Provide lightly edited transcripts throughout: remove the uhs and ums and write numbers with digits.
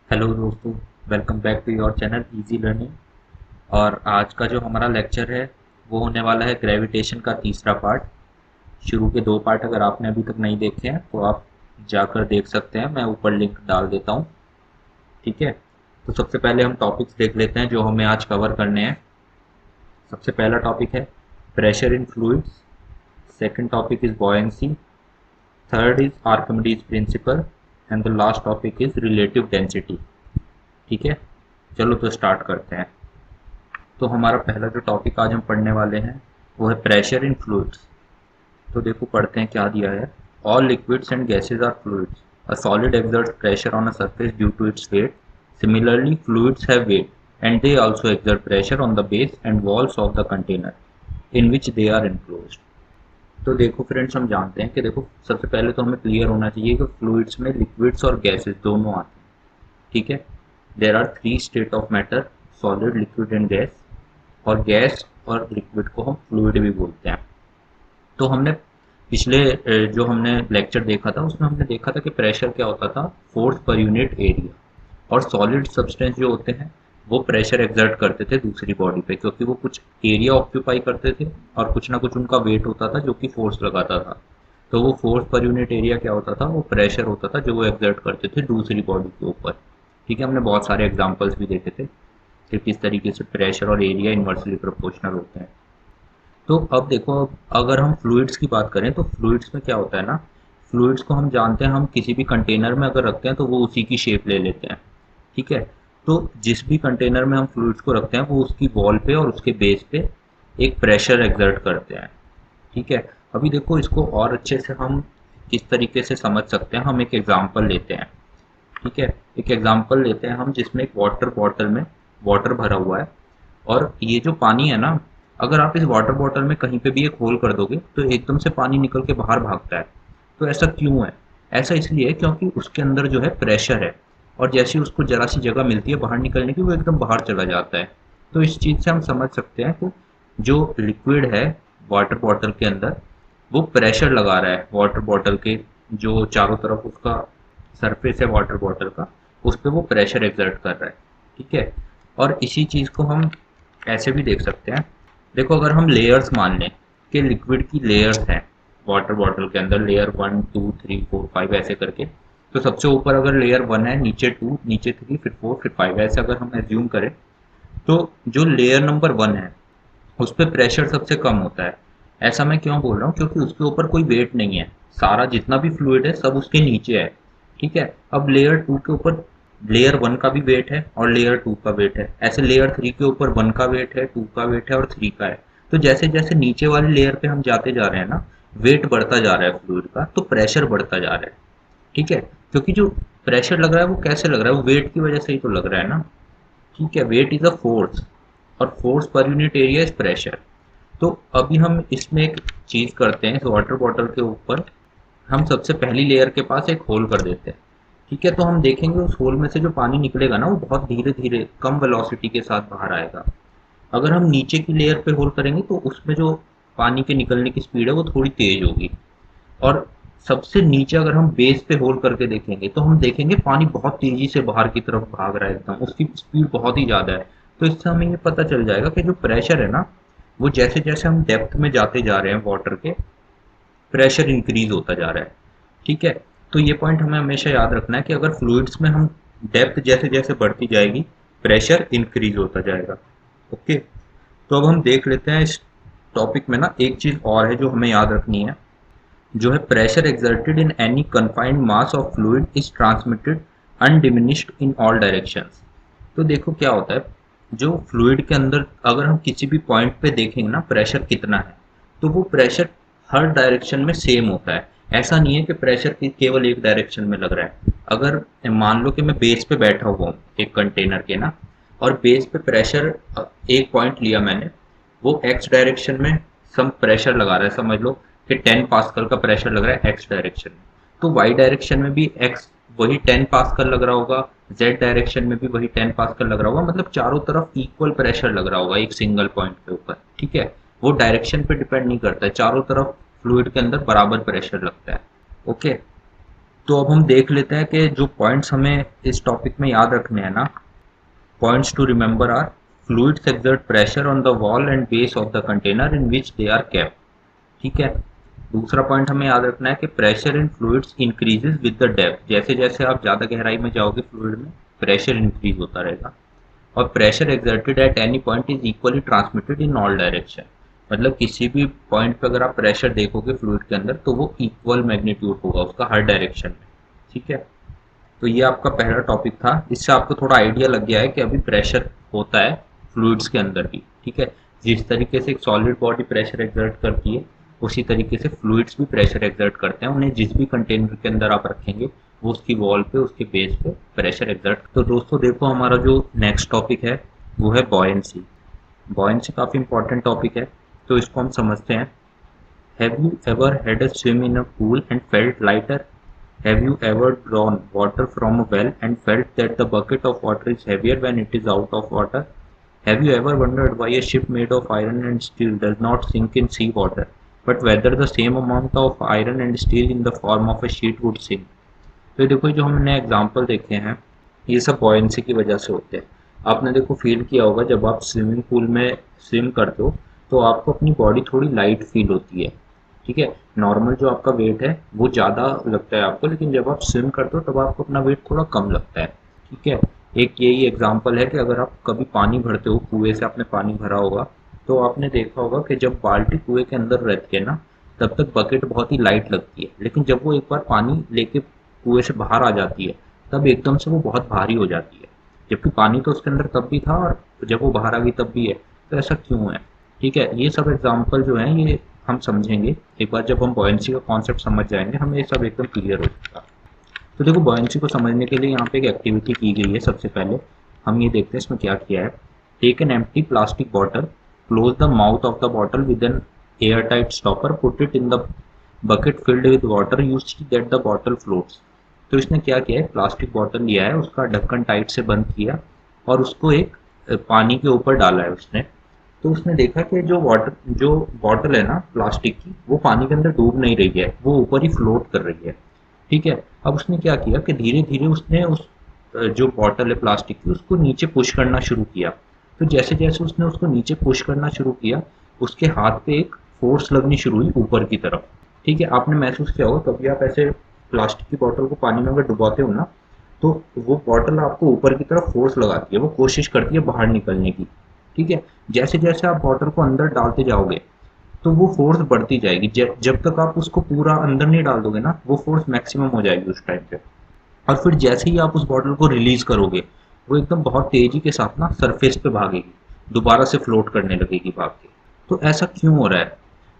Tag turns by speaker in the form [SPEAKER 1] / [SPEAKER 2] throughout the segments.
[SPEAKER 1] Hello दोस्तों। Welcome back to your channel easy learning. और आज का जो हमारा लेक्चर है वो होने वाला है ग्रेविटेशन का तीसरा पार्ट। शुरू के दो पार्ट अगर आपने अभी तक नहीं देखे हैं तो आप जाकर देख सकते हैं, मैं ऊपर लिंक डाल देता हूँ। ठीक है, तो सबसे पहले हम टॉपिक्स देख लेते हैं जो हमें आज कवर करने हैं। सबसे पहला टॉपिक है pressure in fluids, second topic is buoyancy, third is Archimedes principal and the last topic is relative density. ठीक है, चलो तो स्टार्ट करते हैं। तो हमारा पहला जो टॉपिक आज हम पढ़ने वाले हैं वो है प्रेशर इन फ्लूइड्स। तो देखो पढ़ते हैं क्या दिया है। All liquids and gases are fluids. A solid exerts pressure on a surface due to its weight. Similarly, fluids have weight and they also exert pressure on the base and walls of the container in which they are enclosed. तो देखो friends, हम जानते हैं कि देखो सबसे पहले तो हमें क्लियर होना चाहिए कि फ्लूइड्स में लिक्विड्स और गैसेज दोनों आते हैं। ठीक है, there are three state of matter, solid, liquid and gas. और गैस और लिक्विड को हम फ्लूइड भी बोलते हैं। तो हमने पिछले जो हमने लेक्चर देखा था उसमें हमने देखा था कि प्रेशर क्या होता था, फोर्स पर यूनिट एरिया। और सॉलिड सब्सटेंस जो होते हैं वो प्रेशर एक्सर्ट करते थे दूसरी बॉडी पे, क्योंकि वो कुछ एरिया ऑक्यूपाई करते थे और कुछ ना कुछ उनका वेट होता था जो कि फोर्स लगाता था। तो वो फोर्स पर यूनिट एरिया क्या होता था, वो प्रेशर होता था जो वो एक्सर्ट करते थे दूसरी बॉडी के ऊपर। ठीक है, हमने बहुत सारे एग्जाम्पल्स भी देखे थे कि किस तरीके से प्रेशर और एरिया इन्वर्सली प्रोपोर्शनल होते हैं। तो अब देखो, अगर हम फ्लूइड्स की बात करें तो फ्लूइड्स में क्या होता है ना, फ्लूइड्स को हम जानते हैं, हम किसी भी कंटेनर में अगर रखते हैं तो वो उसी की शेप ले लेते हैं। ठीक है, तो जिस भी कंटेनर में हम फ्लूइड्स को रखते हैं वो उसकी वॉल पे और उसके बेस पे एक प्रेशर एक्सर्ट करते हैं। ठीक है, अभी देखो इसको और अच्छे से हम किस तरीके से समझ सकते हैं, हम एक एग्जांपल लेते हैं। ठीक है, एक एग्जांपल लेते हैं हम जिसमें एक वाटर बॉटल में वाटर भरा हुआ है। और ये जो पानी है ना, अगर आप इस वाटर बॉटल में कहीं पे भी एक होल कर दोगे तो एकदम से पानी निकल के बाहर भागता है। तो ऐसा क्यों है? ऐसा इसलिए है क्योंकि उसके अंदर जो है प्रेशर है, और जैसे ही उसको जरा सी जगह मिलती है बाहर निकलने की वो एकदम बाहर चला जाता है। तो इस चीज़ से हम समझ सकते हैं कि जो लिक्विड है वाटर बॉटल के अंदर वो प्रेशर लगा रहा है वाटर बॉटल के जो चारों तरफ उसका सरफेस है वाटर बॉटल का, उस पर वो प्रेशर एक्सर्ट कर रहा है। ठीक है, और इसी चीज़ को हम ऐसे भी देख सकते हैं। देखो अगर हम लेयर्स मान लें कि लिक्विड की लेयर्स हैं वाटर बॉटल के अंदर, लेयर 1 2 3 4 5 ऐसे करके। तो सबसे ऊपर अगर लेयर 1 है, नीचे 2, नीचे 3, फिर 4, फिर 5, ऐसे अगर हम एज्यूम करें तो जो लेयर नंबर 1 है उस पर प्रेशर सबसे कम होता है। ऐसा मैं क्यों बोल रहा हूँ, क्योंकि उसके ऊपर कोई वेट नहीं है, सारा जितना भी फ्लूइड है सब उसके नीचे है। ठीक है, अब लेयर 2 के ऊपर लेयर 1 का भी वेट है और लेयर 2 का वेट है, ऐसे लेयर 3 के ऊपर 1 का वेट है, 2 का वेट है और 3 का है। तो जैसे जैसे नीचे वाली लेयर पे हम जाते जा रहे हैं ना, वेट बढ़ता जा रहा है फ्लूइड का, तो प्रेशर बढ़ता जा रहा है। ठीक है, क्योंकि जो प्रेशर लग रहा है वो कैसे लग रहा है, वो वेट की वजह से ही तो लग रहा है ना। ठीक है, वेट इज अ फोर्स और force per unit area is pressure. तो अभी हम इसमें एक चीज़ करते हैं, इस वाटर बॉटल के ऊपर हम सबसे पहली लेयर के पास एक होल कर देते हैं। ठीक है, तो हम देखेंगे उस होल में से जो पानी निकलेगा ना वो बहुत धीरे धीरे कम वेलोसिटी के साथ बाहर आएगा। अगर हम नीचे की लेयर पे होल करेंगे तो उसमें जो पानी के निकलने की स्पीड है वो थोड़ी तेज होगी। और सबसे नीचे अगर हम बेस पे होल करके देखेंगे तो हम देखेंगे पानी बहुत तेजी से बाहर की तरफ भाग रहा है, एकदम उसकी स्पीड बहुत ही ज़्यादा है। तो इससे हमें ये पता चल जाएगा कि जो प्रेशर है ना, वो जैसे जैसे हम डेप्थ में जाते जा रहे हैं वाटर के, प्रेशर इंक्रीज होता जा रहा है। ठीक है, तो ये पॉइंट हमें हमेशा याद रखना है कि अगर फ्लूइड्स में हम डेप्थ जैसे जैसे बढ़ती जाएगी प्रेशर इंक्रीज होता जाएगा। ओके, तो अब हम देख लेते हैं इस टॉपिक में ना एक चीज़ और है जो हमें याद रखनी है, जो है pressure exerted in any confined mass of fluid is transmitted undiminished in all directions. तो देखो क्या होता है, जो फ्लूइड के अंदर अगर हम किसी भी पॉइंट पे देखेंगे ना प्रेशर कितना है, तो वो प्रेशर हर डायरेक्शन में सेम होता है। ऐसा नहीं है कि प्रेशर केवल एक डायरेक्शन में लग रहा है। अगर मान लो कि मैं बेस पे बैठा हुआ हूँ एक कंटेनर के ना, और बेस पे प्रेशर एक पॉइंट लिया मैंने, वो एक्स डायरेक्शन में सम प्रेशर लगा रहा है, समझ लो कि 10 पास्कल का प्रेशर लग रहा है एक्स डायरेक्शन में। तो वाई डायरेक्शन में भी एक्स वही 10 पास्कल लग रहा होगा, जेड डायरेक्शन में भी वही 10 पास्कल लग रहा होगा, मतलब चारों तरफ इक्वल प्रेशर लग रहा होगा एक सिंगल पॉइंट के ऊपर। ठीक है, वो डायरेक्शन पे डिपेंड नहीं करता है, चारों तरफ फ्लूइड के अंदर बराबर प्रेशर लगता है। ओके, तो अब हम देख लेते हैं कि जो पॉइंट्स हमें इस टॉपिक में याद रखने हैं ना, points to remember are fluids exert pressure on the wall and base of the container in which they are kept. ठीक है। दूसरा पॉइंट हमें याद रखना है कि pressure in fluids increases with the depth, जैसे जैसे आप ज़्यादा गहराई में जाओगे फ्लूइड में प्रेशर इंक्रीज होता रहेगा। और pressure exerted at any point is equally transmitted in all direction, मतलब किसी भी पॉइंट पे अगर आप प्रेशर देखोगे फ्लूइड के अंदर तो वो इक्वल मैग्नीट्यूड होगा उसका हर डायरेक्शन में। ठीक है। तो ये आपका पहला टॉपिक था, इससे आपको थोड़ा आइडिया लग गया है कि अभी प्रेशर होता है फ्लूइड्स के अंदर भी। ठीक है। जिस तरीके से एक सॉलिड बॉडी प्रेशर एक्सर्ट करती है उसी तरीके से फ्लूइड्स भी प्रेशर एक्सर्ट करते हैं। उन्हें जिस भी कंटेनर के अंदर आप रखेंगे वो उसकी वॉल पे उसके बेस पे प्रेशर एक्सर्ट। तो दोस्तों देखो हमारा जो नेक्स्ट टॉपिक है वो है बॉयंसी। बॉयंसी काफ़ी इंपॉर्टेंट टॉपिक है, तो इसको हम समझते हैं। Have you ever had a swim in a pool and felt lighter? Have you ever drawn water from a well and felt that the bucket of water is heavier when it is out of water? Have you ever wondered why a ship made of iron and steel does not sink in sea water, but whether the same amount of iron and steel in the form of a sheet would sink? तो देखो जो हमने example देखे हैं ये सब buoyancy की वजह से होते हैं। आपने देखो फील किया होगा जब आप स्विमिंग पूल में स्विम करते हो तो आपको अपनी बॉडी थोड़ी लाइट फील होती है। ठीक है। नॉर्मल जो आपका वेट है वो ज़्यादा लगता है आपको, लेकिन जब आप स्विम करते हो तब आपको अपना वेट थोड़ा कम लगता है। ठीक है। एक यही एग्जांपल है कि अगर आप कभी पानी भरते हो, कुएं से आपने पानी भरा होगा तो आपने देखा होगा कि जब बाल्टी कुएं के अंदर रहती है ना तब तक बकेट बहुत ही लाइट लगती है, लेकिन जब वो एक बार पानी लेके कुएं से बाहर आ जाती है तब एकदम से वो बहुत भारी हो जाती है, जबकि पानी तो उसके अंदर तब भी था और जब वो बाहर आ गई तब भी है। तो ऐसा क्यों है? ठीक है। ये सब एग्जाम्पल जो है ये हम समझेंगे एक बार जब हम बॉयंसी का कॉन्सेप्ट समझ जाएंगे, हमें ये सब एकदम क्लियर हो जाएगा। तो देखो बॉयंसी को समझने के लिए यहाँ पे एक एक्टिविटी की गई है। सबसे पहले हम ये देखते हैं इसमें क्या किया है। Take an empty plastic bottle, close the mouth of the bottle with an air tight stopper, put it in the bucket filled with water, you see that the bottle floats. तो इसने क्या किया है, प्लास्टिक बॉटल लिया है, उसका ढक्कन tight से बंद किया और उसको एक पानी के ऊपर डाला है उसने। तो उसने देखा कि जो बॉटल है ना प्लास्टिक की वो पानी के अंदर डूब नहीं रही है, वो ऊपर ही फ्लोट कर रही है। ठीक है। अब उसने क्या किया कि धीरे धीरे उसने उस जो बॉटल है प्लास्टिक की उसको नीचे पुश करना शुरू किया। तो जैसे जैसे उसने उसको नीचे पुश करना शुरू किया उसके हाथ पे एक फोर्स लगनी शुरू हुई ऊपर की तरफ। ठीक है। आपने महसूस किया होगा कभी आप ऐसे प्लास्टिक की बॉटल को पानी में अगर डुबाते हो ना तो वो बॉटल आपको ऊपर की तरफ फोर्स लगाती है, वो कोशिश करती है बाहर निकलने की। ठीक है। जैसे जैसे आप बॉटल को अंदर डालते जाओगे तो वो फोर्स बढ़ती जाएगी। जब तक आप उसको पूरा अंदर नहीं डाल दोगे ना वो फोर्स मैक्सिमम हो जाएगी उस टाइम पे। और फिर जैसे ही आप उस बॉटल को रिलीज करोगे वो एकदम बहुत तेजी के साथ ना सरफेस पे भागेगी, दोबारा से फ्लोट करने लगेगी भाग के। तो ऐसा क्यों हो रहा है?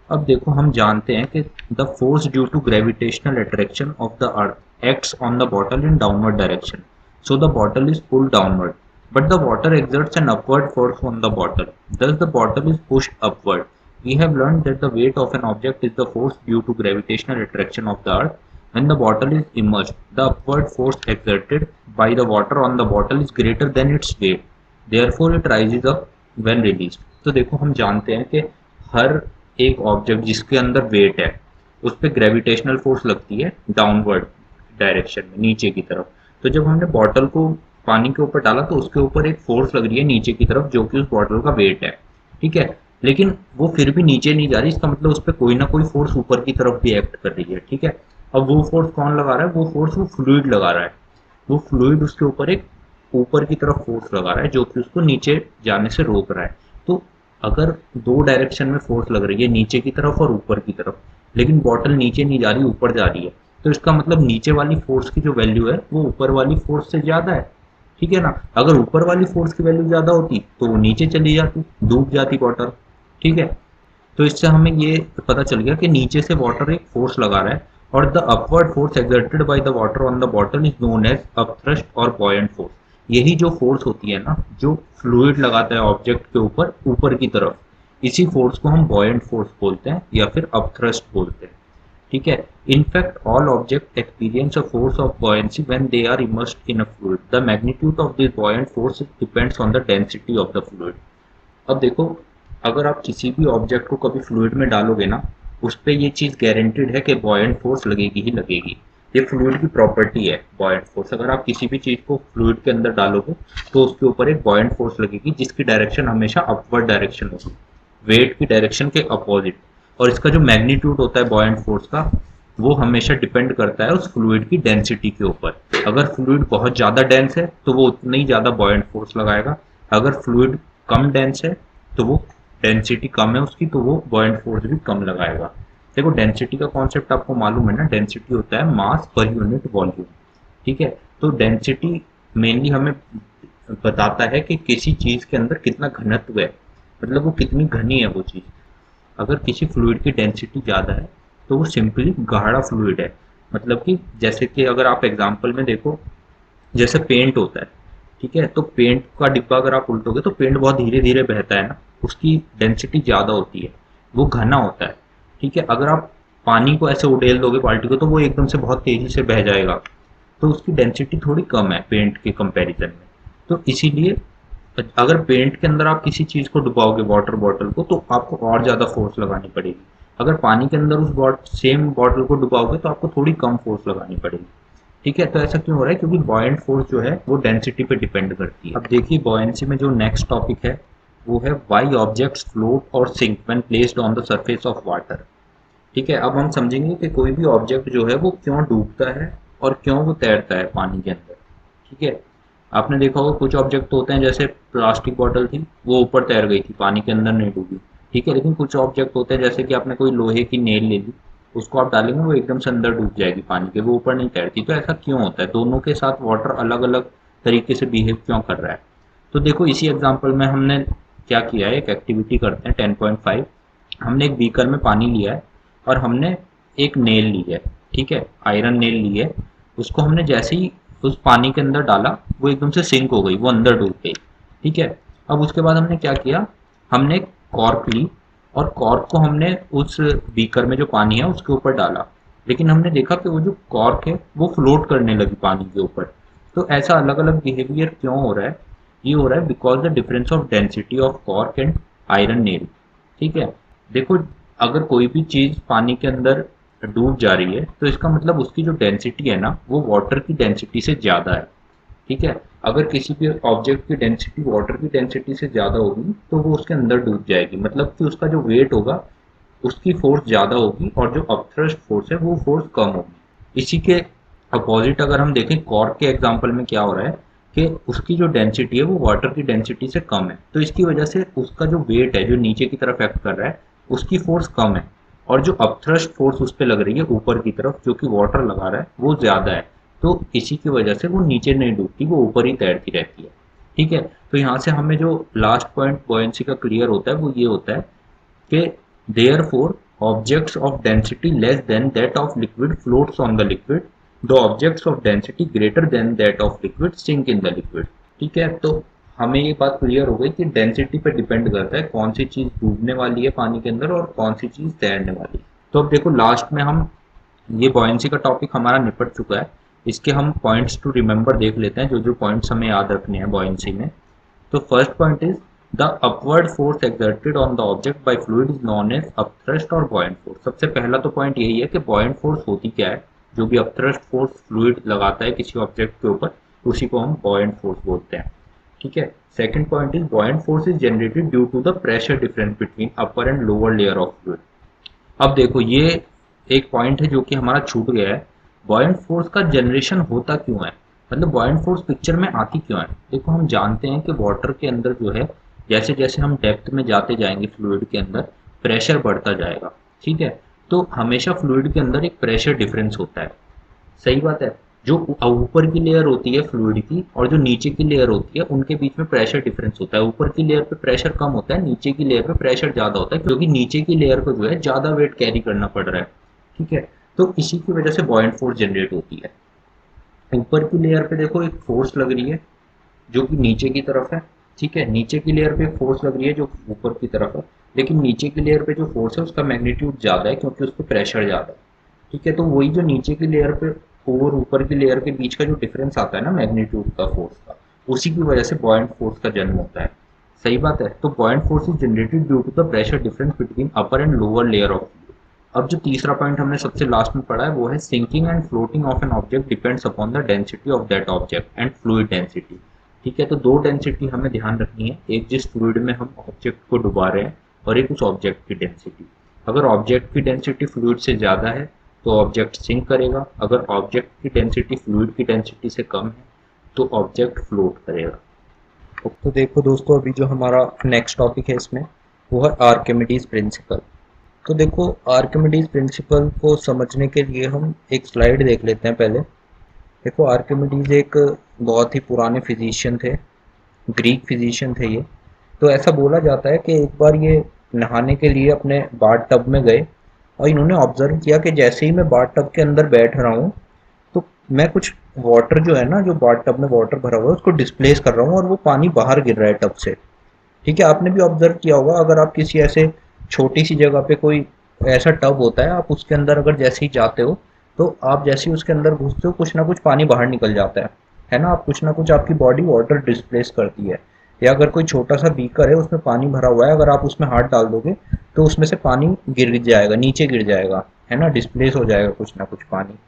[SPEAKER 1] अब देखो हम जानते हैं कि the force due to gravitational attraction of the earth acts on the bottle in downward direction, so the bottle is pulled downward, but the water exerts an upward force on the bottle, thus the bottle is pushed upward. We have learned that the weight of an object is the force due to gravitational attraction of the earth. When the bottle is immersed, the upward force exerted by the water on the bottle is greater than its weight, therefore it rises up when released. तो देखो हम जानते हैं कि हर एक object जिसके अंदर wait है उस पर ग्रेविटेशनल फोर्स लगती है डाउनवर्ड डायरेक्शन में, नीचे की तरफ। तो जब हमने बॉटल को पानी के ऊपर डाला तो उसके ऊपर एक फोर्स लग रही है नीचे की तरफ जो कि उस बॉटल का वेट है। ठीक है। लेकिन वो फिर भी नीचे नहीं जा रही, इसका मतलब उस पर कोई ना कोई फोर्स ऊपर की तरफ भी एक्ट कर रही है। ठीक है। अब वो फोर्स कौन लगा रहा है? वो फोर्स वो फ्लूइड लगा रहा है। वो फ्लूइड उसके ऊपर एक ऊपर की तरफ फोर्स लगा रहा है जो कि उसको नीचे जाने से रोक रहा है। तो अगर दो डायरेक्शन में फोर्स लग रही है, नीचे की तरफ और ऊपर की तरफ, लेकिन बॉटल नीचे नहीं जा रही ऊपर जा रही है, तो इसका मतलब नीचे वाली फोर्स की जो वैल्यू है वो ऊपर वाली फोर्स से ज्यादा है। ठीक है ना। अगर ऊपर वाली फोर्स की वैल्यू ज्यादा होती तो वो नीचे चली जाती, डूब जाती बॉटल। ठीक है। तो इससे हमें ये पता चल गया कि नीचे से वाटर एक फोर्स लगा रहा है और the upward force exerted by the water on the bottle is known as upthrust और बॉयंट फोर्स। यही जो फोर्स होती है ना जो फ्लूइड लगाता है ऑब्जेक्ट के ऊपर ऊपर की तरफ, इसी फोर्स को हम बॉयंट फोर्स बोलते हैं या फिर अपथ्रस्ट बोलते हैं। ठीक है। In fact, all objects experience a force of buoyancy when they are immersed in a fluid. The magnitude of this buoyant force depends on the density of the fluid. अब देखो अगर आप किसी भी ऑब्जेक्ट को कभी फ्लूइड में डालोगे ना उस पर ये चीज़ गारंटेड है कि बॉयंट फोर्स लगेगी ही लगेगी। ये फ्लूइड की प्रॉपर्टी है बॉयंट फोर्स। अगर आप किसी भी चीज को फ्लूइड के अंदर डालोगे तो उसके ऊपर एक बॉयंट फोर्स लगेगी जिसकी डायरेक्शन हमेशा अपवर्ड डायरेक्शन होगी, वेट की डायरेक्शन के अपोजिट। और इसका जो मैग्नीट्यूड होता है बॉयंट फोर्स का, वो हमेशा डिपेंड करता है उस फ्लूइड की डेंसिटी के ऊपर। अगर फ्लूइड बहुत ज़्यादा डेंस है तो वो उतना ही ज़्यादा बॉयंट फोर्स लगाएगा, अगर फ्लूइड कम डेंस है तो वो डेंसिटी कम है उसकी तो वो बॉयंट फोर्स भी कम लगाएगा। देखो डेंसिटी का कॉन्सेप्ट आपको मालूम है ना, डेंसिटी होता है मास पर यूनिट वॉल्यूम। ठीक है, तो डेंसिटी मेनली हमें बताता है कि किसी चीज़ के अंदर कितना घनत्व है, मतलब वो कितनी घनी है वो चीज़। अगर किसी फ्लूइड की डेंसिटी ज़्यादा है तो वो सिंपली गाढ़ा फ्लूइड है। मतलब कि जैसे कि अगर आप एग्जांपल में देखो, जैसे पेंट होता है, ठीक है, तो पेंट का डिब्बा अगर आप उल्टोगे तो पेंट बहुत धीरे धीरे बहता है ना, उसकी डेंसिटी ज़्यादा होती है, वो घना होता है। ठीक है, अगर आप पानी को ऐसे उड़ेल दोगे बाल्टी को तो वो एकदम से बहुत तेज़ी से बह जाएगा, तो उसकी डेंसिटी थोड़ी कम है पेंट के कंपैरिजन में। तो इसीलिए अगर पेंट के अंदर आप किसी चीज़ को डुबाओगे वाटर बॉटल को तो आपको और ज़्यादा फोर्स लगानी पड़ेगी। अगर पानी के अंदर उस सेम बॉटल को डुबाओगे तो आपको थोड़ी कम फोर्स लगानी पड़ेगी। ठीक है, तो ऐसा क्यों हो रहा है, क्योंकि बॉयंट फोर्स जो है वो डेंसिटी पे डिपेंड करती है। अब देखिए बॉयंसी में जो नेक्स्ट टॉपिक है वो है व्हाई ऑब्जेक्ट्स फ्लोट और sink when placed on the surface of water. ठीक है, अब हम समझेंगे कि कोई भी ऑब्जेक्ट जो है वो क्यों डूबता है और क्यों वो तैरता है पानी के अंदर। ठीक है, आपने देखा होगा कुछ ऑब्जेक्ट तो होते हैं, जैसे प्लास्टिक बॉटल थी वो ऊपर तैर गई थी, पानी के अंदर नहीं डूबी। ठीक है, लेकिन कुछ ऑब्जेक्ट होते हैं जैसे कि आपने कोई लोहे की नेल ले ली, उसको आप डालेंगे वो एकदम से अंदर डूब जाएगी पानी के, वो ऊपर नहीं तैरती। तो ऐसा क्यों होता है, दोनों के साथ वाटर अलग अलग तरीके से बिहेव क्यों कर रहा है। तो देखो इसी एग्जाम्पल में हमने क्या किया है, एक एक्टिविटी करते हैं 10.5। हमने एक बीकर में पानी लिया है और हमने एक नेल ली है, ठीक है, आयरन नेल ली है। उसको हमने जैसे ही उस पानी के अंदर डाला वो एकदम से सिंक हो गई, वो अंदर डूब गई। ठीक है, अब उसके बाद हमने क्या किया, हमने एक कॉर्क ली और कॉर्क को हमने उस बीकर में जो पानी है उसके ऊपर डाला, लेकिन हमने देखा कि वो जो कॉर्क है वो फ्लोट करने लगी पानी के ऊपर। तो ऐसा अलग अलग बिहेवियर क्यों हो रहा है, ये हो रहा है because the difference of density of cork and iron nail. ठीक है, देखो अगर कोई भी चीज़ पानी के अंदर डूब जा रही है तो इसका मतलब उसकी जो डेंसिटी है ना वो वाटर की डेंसिटी से ज़्यादा है। ठीक है, अगर किसी भी ऑब्जेक्ट की डेंसिटी वाटर की डेंसिटी से ज़्यादा होगी तो वो उसके अंदर डूब जाएगी, मतलब कि उसका जो वेट होगा उसकी फोर्स ज़्यादा होगी और जो अपथ्रस्ट फोर्स है वो फोर्स कम होगी। इसी के अपोजिट अगर हम देखें कॉर्क के एग्जांपल में क्या हो रहा है कि उसकी जो डेंसिटी है वो वाटर की डेंसिटी से कम है, तो इसकी वजह से उसका जो वेट है जो नीचे की तरफ एक्ट कर रहा है उसकी फोर्स कम है, और जो अपथ्रस्ट फोर्स उस पर लग रही है ऊपर की तरफ जो कि वाटर लगा रहा है वो ज़्यादा है। तो इसी की वजह से वो नीचे नहीं डूबती, वो ऊपर ही तैरती रहती है। ठीक है, तो यहाँ से हमें जो लास्ट पॉइंट बॉयंसी का क्लियर होता है वो ये होता है कि therefore objects of density less than that of liquid floats on the liquid, the objects of density greater than that of liquid sink in the liquid। ठीक है, तो हमें ये बात क्लियर हो गई कि डेंसिटी पे डिपेंड करता है कौन सी चीज़ डूबने वाली है पानी के अंदर और कौन सी चीज़ तैरने वाली है। तो अब देखो लास्ट में हम ये बॉयंसी का टॉपिक हमारा निपट चुका है, इसके हम पॉइंट्स टू रिमेंबर देख लेते हैं, जो जो पॉइंट्स हमें याद रखने हैं बॉयंसी में। तो first point is the upward force exerted on the object by fluid is known as upthrust और बॉयंट फोर्स। सबसे पहला तो पॉइंट यही है कि बॉयंट फोर्स होती क्या है, जो भी अपथ्रस्ट फोर्स फ्लूइड लगाता है किसी ऑब्जेक्ट के ऊपर उसी को हम बॉयंट फोर्स बोलते हैं। ठीक है, second point is buoyant force is generated due to the pressure difference between upper and lower layer of fluid. अब देखो ये एक पॉइंट है जो कि हमारा छूट गया है, बॉयंट फोर्स का जनरेशन होता क्यों है, मतलब बॉयंट फोर्स पिक्चर में आती क्यों है। देखो हम जानते हैं कि वाटर के अंदर जो है जैसे जैसे हम डेप्थ में जाते जाएंगे फ्लूइड के अंदर प्रेशर बढ़ता जाएगा। ठीक है, तो हमेशा फ्लूइड के अंदर एक प्रेशर डिफरेंस होता है, सही बात है। जो ऊपर की लेयर होती है फ्लूइड की और जो नीचे की लेयर होती है उनके बीच में प्रेशर डिफरेंस होता है। ऊपर की लेयर पे प्रेशर कम होता है, नीचे की लेयर पे प्रेशर ज़्यादा होता है, क्योंकि नीचे की लेयर को जो है ज़्यादा वेट कैरी करना पड़ रहा है। ठीक है, तो इसी की वजह से बॉयंट फोर्स जनरेट होती है। ऊपर की लेयर पे देखो एक फोर्स लग रही है जो कि नीचे की तरफ है। ठीक है, नीचे की लेयर पे एक फोर्स लग रही है जो ऊपर की तरफ है, लेकिन नीचे की लेयर पे जो फोर्स है उसका मैग्नीट्यूड ज़्यादा है क्योंकि उस पर प्रेशर ज़्यादा है। ठीक है, तो वही जो नीचे की लेयर पे और ऊपर की लेयर के बीच का जो डिफरेंस आता है ना मैग्नीट्यूड का फोर्स का, उसी की वजह से बॉयंट फोर्स का जन्म होता है। सही बात है, तो buoyant force is generated due to the pressure difference between upper and lower layer of fluid. अब जो तीसरा पॉइंट हमने सबसे लास्ट में पढ़ा है वो है sinking and floating of an object depends upon the density of that object and fluid density. ठीक है, तो दो डेंसिटी हमें ध्यान रखनी है, एक जिस फ्लूइड में हम ऑब्जेक्ट को डुबा रहे हैं और एक उस ऑब्जेक्ट की डेंसिटी। अगर ऑब्जेक्ट की डेंसिटी फ्लूइड से ज़्यादा है तो ऑब्जेक्ट सिंक करेगा, अगर ऑब्जेक्ट की डेंसिटी फ्लूइड की डेंसिटी से कम है तो ऑब्जेक्ट फ्लोट करेगा। तो देखो दोस्तों, अभी जो हमारा नेक्स्ट टॉपिक है इसमें वो है आर्किमिडीज प्रिंसिपल। तो देखो, आर्किमिडीज प्रिंसिपल को समझने के लिए हम एक स्लाइड देख लेते हैं पहले। देखो, आर्किमिडीज एक बहुत ही पुराने फिजिशियन थे, ग्रीक फिजिशियन थे ये। तो ऐसा बोला जाता है कि एक बार ये नहाने के लिए अपने बाथ टब में गए और इन्होंने ऑब्जर्व किया कि जैसे ही मैं बाथ टब के अंदर बैठ रहा हूँ तो मैं कुछ वाटर जो है ना, जो बाथ टब में वाटर भरा हुआ है उसको डिस्प्लेस कर रहा हूँ और वो पानी बाहर गिर रहा है टब से। ठीक है, आपने भी ऑब्जर्व किया होगा, अगर आप किसी ऐसे छोटी सी जगह पे कोई ऐसा टब होता है, आप उसके अंदर अगर जैसे ही जाते हो तो आप जैसे ही उसके अंदर घुसते हो कुछ ना कुछ पानी बाहर निकल जाता है ना। आप कुछ ना कुछ आपकी बॉडी वाटर डिस्प्लेस करती है। या अगर कोई छोटा सा बीकर है उसमें पानी भरा हुआ है, अगर आप उसमें हाथ डाल दोगे तो उसमें से पानी गिर जाएगा, नीचे गिर जाएगा, है ना, डिस्प्लेस हो जाएगा कुछ ना कुछ पानी।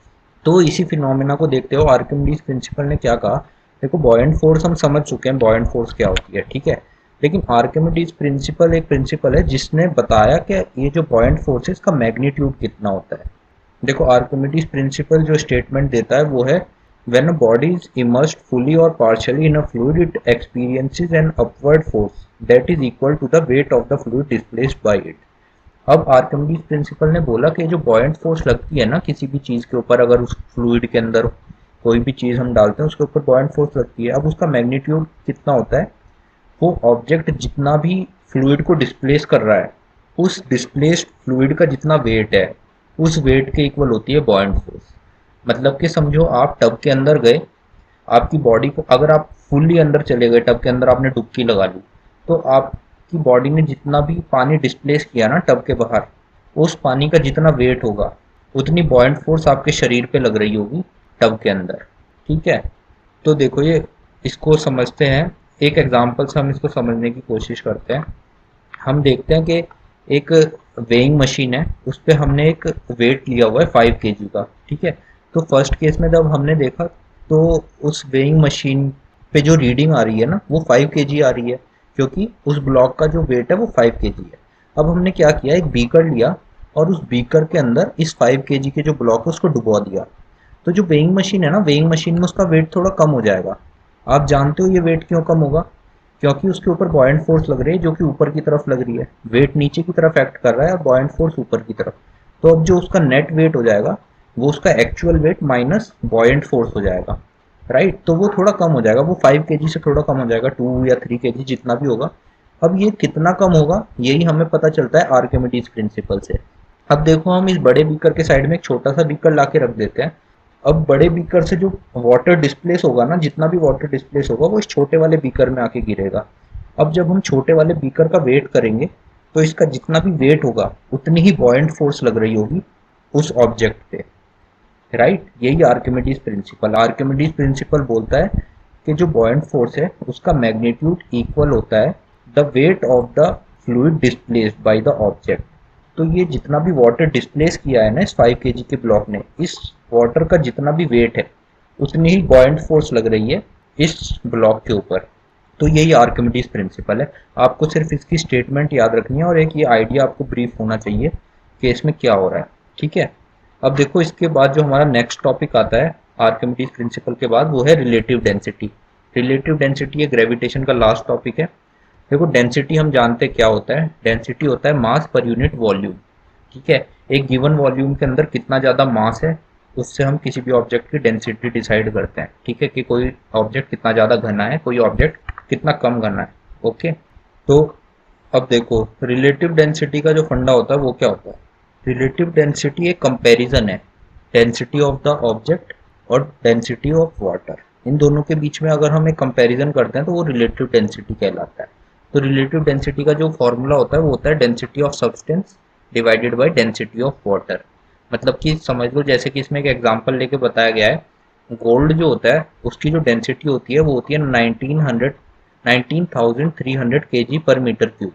[SPEAKER 1] तो इसी फिनोमेना को देखते हो आर्किमिडीज प्रिंसिपल ने क्या कहा। देखो, बॉयंट फोर्स हम समझ चुके हैं, बॉयंट फोर्स क्या होती है, ठीक है। लेकिन आर्किमिडीज प्रिंसिपल एक प्रिंसिपल है जिसने बताया कि ये जो बॉयंट फोर्स है इसका मैग्नीट्यूड कितना होता है। देखो, आर्किमिडीज प्रिंसिपल जो स्टेटमेंट देता है वो है when a body is immersed fully और partially in a fluid it experiences an upward force that is equal to the weight of the fluid displaced by it. अब आर्किमिडीज प्रिंसिपल ने बोला कि जो बॉयंट फोर्स लगती है ना किसी भी चीज़ के ऊपर, अगर उस फ्लूइड के अंदर कोई भी चीज़ हम डालते हैं उसके ऊपर बॉयंट फोर्स लगती है, अब उसका मैग्नीट्यूड कितना होता है, वो ऑब्जेक्ट जितना भी फ्लूइड को डिस्प्लेस कर रहा है उस डिस्प्लेस्ड फ्लूइड का जितना वेट है उस वेट के इक्वल होती है बॉयंट फोर्स। मतलब कि समझो आप टब के अंदर गए, आपकी बॉडी को अगर आप फुल्ली अंदर चले गए टब के अंदर, आपने डुबकी लगा ली, तो आपकी बॉडी ने जितना भी पानी डिस्प्लेस किया ना टब के बाहर, उस पानी का जितना वेट होगा उतनी बॉयंट फोर्स आपके शरीर पे लग रही होगी टब के अंदर। ठीक है, तो देखो ये इसको समझते हैं, एक एग्जांपल से हम इसको समझने की कोशिश करते हैं। हम देखते हैं कि एक वेइंग मशीन है, उस पर हमने एक वेट लिया हुआ है 5 kg का। ठीक है, तो फर्स्ट केस में जब हमने देखा तो उस वेइंग मशीन पे जो रीडिंग आ रही है ना वो 5 kg आ रही है, क्योंकि उस ब्लॉक का जो वेट है वो 5 kg है। अब हमने क्या किया, एक बीकर लिया और उस बीकर के अंदर इस 5 kg के जो ब्लॉक है उसको डुबो दिया। तो जो वेइंग मशीन है ना, वेइंग मशीन में उसका वेट थोड़ा कम हो जाएगा। आप जानते हो ये वेट क्यों कम होगा, क्योंकि उसके ऊपर बॉयंट फोर्स लग रही है जो कि ऊपर की तरफ लग रही है। वेट नीचे की तरफ एक्ट कर रहा है और बॉयंट फोर्स ऊपर की तरफ। तो अब जो उसका नेट वेट हो जाएगा वो उसका actual wait minus buoyant force हो जाएगा, राइट। तो वो थोड़ा कम हो जाएगा, वो 5 kg से थोड़ा कम हो जाएगा, 2 या 3 kg जितना भी होगा। अब ये कितना कम होगा यही हमें पता चलता है आर्किमिडीज प्रिंसिपल से। अब देखो, हम इस बड़े बीकर के साइड में एक छोटा सा बीकर ला के रख देते हैं। अब बड़े बीकर से जो वाटर डिस्प्लेस होगा ना, जितना भी वाटर डिस्प्लेस होगा वो इस छोटे वाले बीकर में आके गिरेगा। अब जब हम छोटे वाले बीकर का वेट करेंगे तो इसका जितना भी वेट होगा उतनी ही बॉयंट फोर्स लग रही होगी उस ऑब्जेक्ट पे, राइट। यही आर्किमिडीज प्रिंसिपल, आर्किमिडीज प्रिंसिपल बोलता है कि जो बॉयंट फोर्स है उसका मैग्नीट्यूड इक्वल होता है the weight of the fluid displaced by the object. तो ये जितना भी वाटर डिस्प्लेस किया है ना इस 5 kg के ब्लॉक ने, इस वाटर का जितना भी वेट है उतनी ही बॉयंट फोर्स लग रही है इस ब्लॉक के ऊपर। तो यही आर्किमिडीज प्रिंसिपल है। आपको सिर्फ इसकी स्टेटमेंट याद रखनी है और एक ये आइडिया आपको ब्रीफ होना चाहिए कि इसमें क्या हो रहा है, ठीक है। अब देखो, इसके बाद जो हमारा नेक्स्ट टॉपिक आता है आर्किमिडीज प्रिंसिपल के बाद वो है रिलेटिव डेंसिटी। रिलेटिव डेंसिटी ये ग्रेविटेशन का लास्ट टॉपिक है। देखो, डेंसिटी हम जानते हैं क्या होता है, डेंसिटी होता है मास पर यूनिट वॉल्यूम। ठीक है, एक गिवन वॉल्यूम के अंदर कितना ज़्यादा मास है उससे हम किसी भी ऑब्जेक्ट की डेंसिटी डिसाइड करते हैं। ठीक है, कि कोई ऑब्जेक्ट कितना ज़्यादा घना है, कोई ऑब्जेक्ट कितना कम घना है। ओके, तो अब देखो, रिलेटिव डेंसिटी का जो फंडा होता है वो क्या होता है। रिलेटिव डेंसिटी एक कंपैरिजन है डेंसिटी ऑफ द ऑब्जेक्ट और डेंसिटी ऑफ वाटर। इन दोनों के बीच में अगर हम एक कंपैरिजन करते हैं तो वो रिलेटिव डेंसिटी कहलाता है। तो रिलेटिव डेंसिटी का जो फॉर्मूला होता है वो होता है density of substance divided by density of water. मतलब कि समझ लो, जैसे कि इसमें एक एग्जांपल लेके बताया गया है, गोल्ड जो होता है उसकी जो डेंसिटी होती है वो होती है 19,300 kg पर मीटर क्यूब।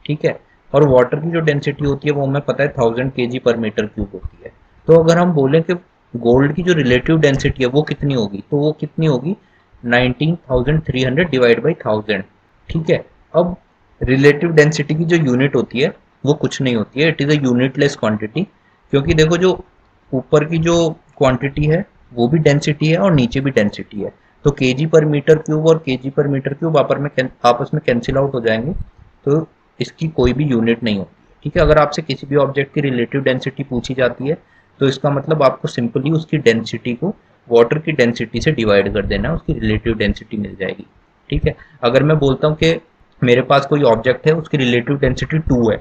[SPEAKER 1] ठीक है, और वाटर की जो डेंसिटी होती है वो हमें पता है 1000 kg/m³ होती है। तो अगर हम बोलें कि गोल्ड की जो रिलेटिव डेंसिटी है वो कितनी होगी, तो वो कितनी होगी 19,300 डिवाइड बाई 1000। ठीक है, अब रिलेटिव डेंसिटी की जो यूनिट होती है वो कुछ नहीं होती है, it is a unitless quantity. क्योंकि देखो जो ऊपर की जो क्वांटिटी है वो भी डेंसिटी है और नीचे भी डेंसिटी है, तो kg/m³ और kg/m³ आपस में कैंसिल आउट हो जाएंगे, तो इसकी कोई भी यूनिट नहीं होती है। ठीक है, अगर आपसे किसी भी ऑब्जेक्ट की रिलेटिव डेंसिटी पूछी जाती है तो इसका मतलब आपको सिंपली उसकी डेंसिटी को वाटर की डेंसिटी से डिवाइड कर देना है, उसकी रिलेटिव डेंसिटी मिल जाएगी। ठीक है, अगर मैं बोलता हूँ कि मेरे पास कोई ऑब्जेक्ट है उसकी रिलेटिव डेंसिटी 2 है,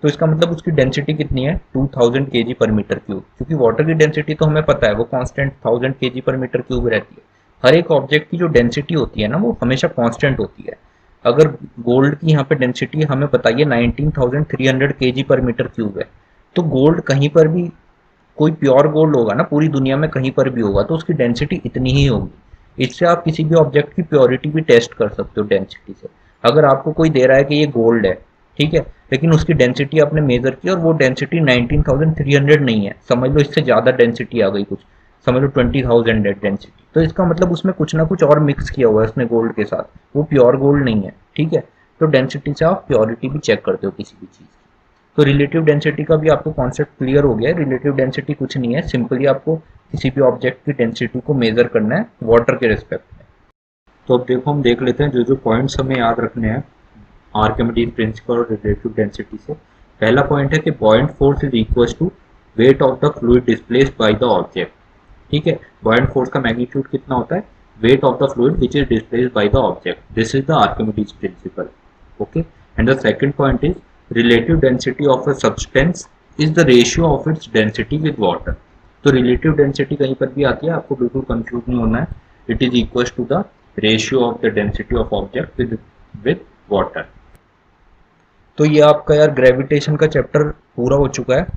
[SPEAKER 1] तो इसका मतलब उसकी डेंसिटी कितनी है 2000 kg/m³। क्योंकि वाटर की डेंसिटी तो हमें पता है वो कांस्टेंट 1000 kg/m³ रहती है। हर एक ऑब्जेक्ट की जो डेंसिटी होती है ना वो हमेशा कांस्टेंट होती है। अगर गोल्ड की यहाँ पे डेंसिटी हमें बताइए 19,300 kg/m³ है, तो गोल्ड कहीं पर भी कोई प्योर गोल्ड होगा ना पूरी दुनिया में कहीं पर भी होगा तो उसकी डेंसिटी इतनी ही होगी। इससे आप किसी भी ऑब्जेक्ट की प्योरिटी भी टेस्ट कर सकते हो डेंसिटी से। अगर आपको कोई दे रहा है कि ये गोल्ड है, ठीक है, लेकिन उसकी डेंसिटी आपने मेजर की और वो डेंसिटी 19,300 नहीं है, समझ लो इससे ज़्यादा डेंसिटी आ गई कुछ, समझ लो 20,000 है डेंसिटी, तो इसका मतलब उसमें कुछ ना कुछ और मिक्स किया हुआ है उसने गोल्ड के साथ, वो प्योर गोल्ड नहीं है। ठीक है, तो डेंसिटी से आप प्योरिटी भी चेक करते हो किसी भी चीज़ की। तो रिलेटिव डेंसिटी का भी आपको कॉन्सेप्ट क्लियर हो गया है। रिलेटिव डेंसिटी कुछ नहीं है, सिंपली आपको किसी भी ऑब्जेक्ट की डेंसिटी को मेजर करना है वाटर के रिस्पेक्ट में। तो अब देखो हम देख लेते हैं जो जो पॉइंट्स हमें याद रखने हैं आर्किमिडीज प्रिंसिपल और रिलेटिव डेंसिटी से। पहला पॉइंट है कि buoyant force is equal to weight of the fluid displaced by the object. ठीक है, बॉयंट फोर्स का मैग्नीट्यूड कितना होता है, weight of the fluid which is displaced by the object, this is the Archimedes principle. Okay, and the second point is relative density of a substance is the ratio of its density with water। तो relative density कहीं पर भी आती है, आपको बिल्कुल confuse नहीं होना है, it is equals to the ratio of the density of object with water। तो ये आपका यार ग्रेविटेशन का चैप्टर पूरा हो चुका है।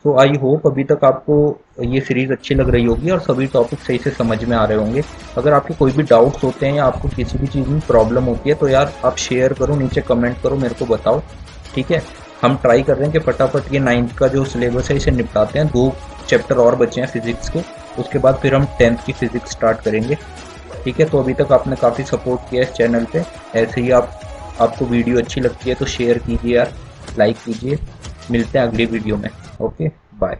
[SPEAKER 1] तो आई होप अभी तक आपको ये सीरीज अच्छी लग रही होगी और सभी टॉपिक सही से समझ में आ रहे होंगे। अगर आपके कोई भी डाउट्स होते हैं या आपको किसी भी चीज़ में प्रॉब्लम होती है तो यार आप शेयर करो, नीचे कमेंट करो, मेरे को बताओ। ठीक है, हम ट्राई कर रहे हैं कि फटाफट ये 9th का जो सिलेबस है इसे निपटाते हैं। 2 चैप्टर और बचे हैं फिजिक्स के, उसके बाद फिर हम 10th की फिजिक्स स्टार्ट करेंगे। ठीक है, तो अभी तक आपने काफ़ी सपोर्ट किया इस चैनल पे, ऐसे ही आपको वीडियो अच्छी लगती है तो शेयर कीजिए यार, लाइक कीजिए। मिलते हैं अगली वीडियो में। Okay, bye.